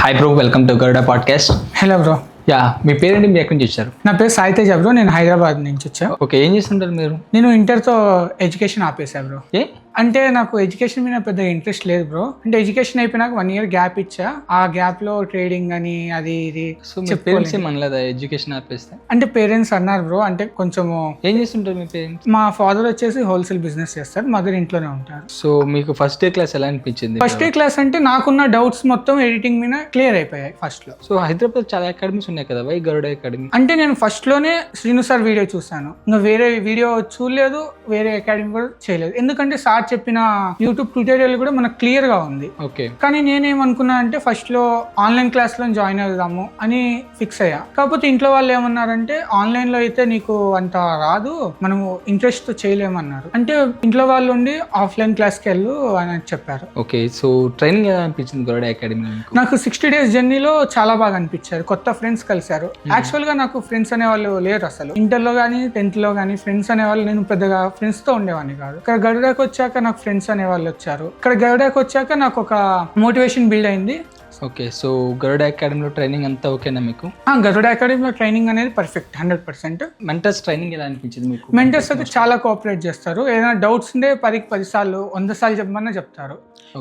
Hi bro, welcome to Garuda podcast. Hello bro. Yeah, మీ పేరేంటి? మీరు ఎక్కడి నుంచి వచ్చారు? నా పేరు సాయి తేజ బ్రో. నేను హైదరాబాద్ నుంచి వచ్చా. ఓకే, ఏం చేస్తుంటారు మీరు? నేను ఇంటర్తో ఎడ్యుకేషన్ ఆపేసా బ్రో. ఏ అంటే నాకు ఎడ్యుకేషన్ మీద పెద్ద ఇంట్రెస్ట్ లేదు బ్రో. అంటే ఎడ్యుకేషన్ అయిపోయినాక 1 year గ్యాప్ ఇచ్చా. ఆ గ్యాప్ లో ట్రేడింగ్ అని అది ఇది సో మీ పేరెంట్స్ ఏమనలేదా ఎడ్యుకేషన్ ఆపేస్తే? అంటే పేరెంట్స్ అన్నారు బ్రో. అంటే కొంచెము ఏం చేస్తుంటారు మీ పేరెంట్స్? మా ఫాదర్ వచ్చేసి హోల్సేల్ బిజినెస్ చేస్తారు, మదర్ ఇంట్లోనే ఉంటారు. సో మీకు ఫస్ట్ డే క్లాస్ ఎలా అనిపించింది? ఫస్ట్ డే క్లాస్ అంటే నాకున్న డౌట్స్ మొత్తం ఎడిటింగ్ మీద క్లియర్ అయిపోయాయి ఫస్ట్ లో. సో హైదరాబాద్ చాలా అకాడమీస్ ఉన్నాయి కదా, వై గరుడ అకాడమీ? అంటే నేను ఫస్ట్ లోనే శ్రీను సార్ వీడియో చూసాను, ఇంకా వేరే వీడియో చూడలేదు, వేరే అకాడమీ కూడా చేయలేదు. ఎందుకంటే సార్ చెప్పిన యూట్యూబ్ ట్యూటోరియల్ కూడా మనకు క్లియర్ గా ఉంది. ఓకే, కానీ నేనేమనుకున్నా అంటే ఫస్ట్ లో ఆన్లైన్ క్లాస్ లో జాయిన్ అవుదాము అని ఫిక్స్ అయ్యా. కాకపోతే ఇంట్లో వాళ్ళు ఏమన్నారంటే ఆన్లైన్ లో అయితే నీకు అంత రాదు, మనము ఇంట్రెస్ట్ తో చేయలేమన్నారు. అంటే ఇంట్లో వాళ్ళు ఉండి ఆఫ్లైన్ క్లాస్ కి వెళ్ళు అని చెప్పారు. ఓకే. సో ట్రైనింగ్ ఎలా అనిపించింది గరుడ అకాడమీ? నాకు 60 days జర్నీలో చాలా బాగా అనిపించారు. కొత్త ఫ్రెండ్స్ కలిశారు. యాక్చువల్ గా నాకు ఫ్రెండ్స్ అనే వాళ్ళు లేరు అసలు. ఇంటర్ లో గానీ 10th లో గానీ ఫ్రెండ్స్ అనే వాళ్ళు నేను పెద్దగా ఫ్రెండ్స్ తో ఉండేవాడిని కాదు. ఇక్కడ గరుడకి వచ్చాక నాకు ఫ్రెండ్స్ అనే వాళ్ళు వచ్చారు. ఇక్కడ గరుడకి వచ్చాక నాకు ఒక మోటివేషన్ బిల్డ్ అయింది. ఓకే, సో గరుడ అకాడమీలో ట్రైనింగ్ అంతా ఓకేనా మీకు? గరుడ అకాడమీలో ట్రైనింగ్ అనేది పర్ఫెక్ట్ 100%. మెంటర్స్ ట్రైనింగ్ ఎలా అనిపించింది మీకు? మెంటర్స్ అయితే చాలా కోఆపరేట్ చేస్తారు. ఏదైనా డౌట్స్ ఉంటే 10 సార్లు 100 సార్లు చెప్పమన్నా చెప్తారు.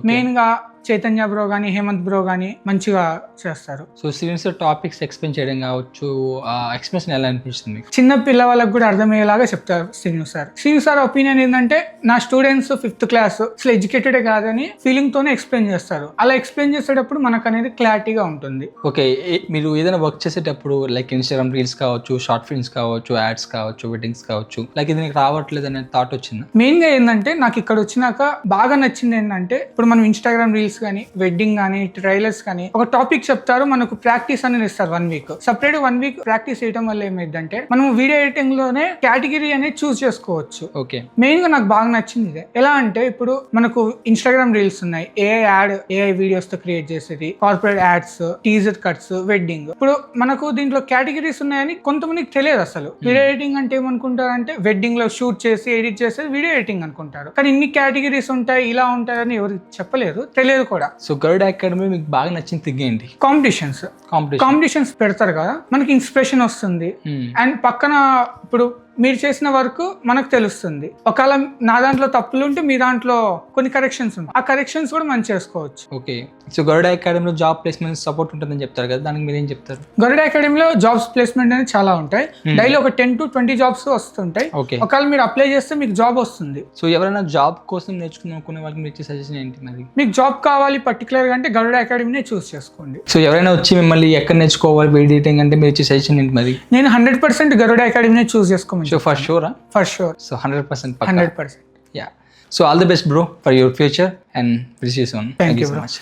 మెయిన్ గా చైతన్య బ్రో గానీ హేమంత్ బ్రో గానీ మంచిగా చేస్తారు. సో సీరియస్ టాపిక్స్ ఎక్స్ప్లెయిన్ చేయడం కావచ్చు, ఎక్స్ప్రెషన్ ఎలా అనిపించింది మీకు? చిన్న పిల్ల వాళ్ళకి కూడా అర్థమయ్యేలాగా చెప్తారు Srinu sir. Srinu sir opinion ఏంటంటే నా స్టూడెంట్స్ 5th క్లాస్ అసలు ఎడ్యుకేటెడ్ కాదని ఫీలింగ్ తోనే ఎక్స్ప్లెయిన్ చేస్తారు. అలా ఎక్స్ప్లెయిన్ చేసేటప్పుడు మనకు అనేది క్లారిటీగా ఉంటుంది. ఓకే, మీరు ఏదైనా వర్క్ చేసేటప్పుడు లైక్ ఇన్స్టాగ్రామ్ రీల్స్ కావచ్చు, షార్ట్ ఫిల్మ్స్ కావచ్చు, యాడ్స్ కావచ్చు, వెడ్డింగ్స్ కావచ్చు, లైక్ ఇది నీకు రావట్లేదు అనే థాట్ వచ్చిందా? మెయిన్ గా ఏంటంటే నాకు ఇక్కడ వచ్చినాక బాగా నచ్చింది ఏంటంటే ఇప్పుడు మనం ఇన్స్టాగ్రామ్ రీల్స్ కానీ వెడ్డింగ్ కానీ ట్రైలర్స్ కానీ ఒక టాపిక్ చెప్తారు, మనకు ప్రాక్టీస్ అనేది ఇస్తారు 1 week. సపరేట్ 1 week ప్రాక్టీస్ చేయడం వల్ల ఏమైందంటే మనం వీడియో ఎడిటింగ్ లోనే కేటగిరీ అనేది చూస్ చేసుకోవచ్చు. ఓకే, మెయిన్ గా నాకు బాగా నచ్చింది ఇదే. ఎలా అంటే ఇప్పుడు మనకు ఇన్స్టాగ్రామ్ రీల్స్ ఉన్నాయి, ఏఐ వీడియోస్ తో క్రియేట్ చేసేది, corporate ads, teaser cuts, wedding. ఇప్పుడు మనకు దీంట్లో కేటగిరీస్ ఉన్నాయని కొంతమందికి తెలియదు అసలు. వీడియో ఎడిటింగ్ అంటే ఏమనుకుంటారు అంటే వెడ్డింగ్ లో షూట్ చేసి ఎడిట్ చేసేది వీడియో ఎడిటింగ్ అనుకుంటారు. కానీ ఇన్ని కేటగిరీస్ ఉంటాయి, ఇలా ఉంటాయని ఎవరికి చెప్పలేరు, తెలియదు కూడా. సో గరుడ అకాడమీ మీకు బాగా నచ్చిన థింగ్ ఏంటి? కాంపిటీషన్స్ పెడతారు కదా, మనకి ఇన్స్పిరేషన్ వస్తుంది. అండ్ పక్కన ఇప్పుడు మీరు చేసిన వర్క్ మనకు తెలుస్తుంది. ఒకవేళ నా దాంట్లో తప్పులు ఉంటే మీ దాంట్లో కొన్ని కరెక్షన్స్ ఉంటాయి, ఆ కరెక్షన్స్ కూడా మనం చేసుకోవచ్చు. ఓకే, సో గరుడ అకాడమీలో జాబ్ ప్లేస్మెంట్ సపోర్ట్ ఉంటుందని చెప్తారు కదా, దానికి మీరు ఏం చెప్తారు? గరుడ అకాడమీలో జాబ్స్ ప్లేస్మెంట్ అనేది చాలా ఉంటాయి. డైలీ ఒక 10 to 20 జాబ్స్ వస్తుంటాయి. ఓకే, ఒకవేళ మీరు అప్లై చేస్తే మీకు జాబ్ వస్తుంది. సో ఎవరైనా జాబ్ కోసం నేర్చుకునే వాళ్ళకి మీరు ఇచ్చే సజెషన్ ఏంటి మరి? మీకు జాబ్ కావాలి పర్టికులర్ గా అంటే గరుడ అకాడమీనే చూస్ చేసుకోండి. సో ఎవరైనా వచ్చి మిమ్మల్ని ఎక్కడ నేర్చుకోవాలి వీడియో ఎడిటింగ్ అంటే మీరు ఇచ్చే సజెషన్ ఏంటి మరి? నేను 100% గరుడ అకాడమీనే చూస్ చేసుకోమని. సో ఫర్ షూరా? For sure. So 100%. 100%. Yeah. So all the best, bro, for your future, and we'll see you soon. Thank you, so bro. much.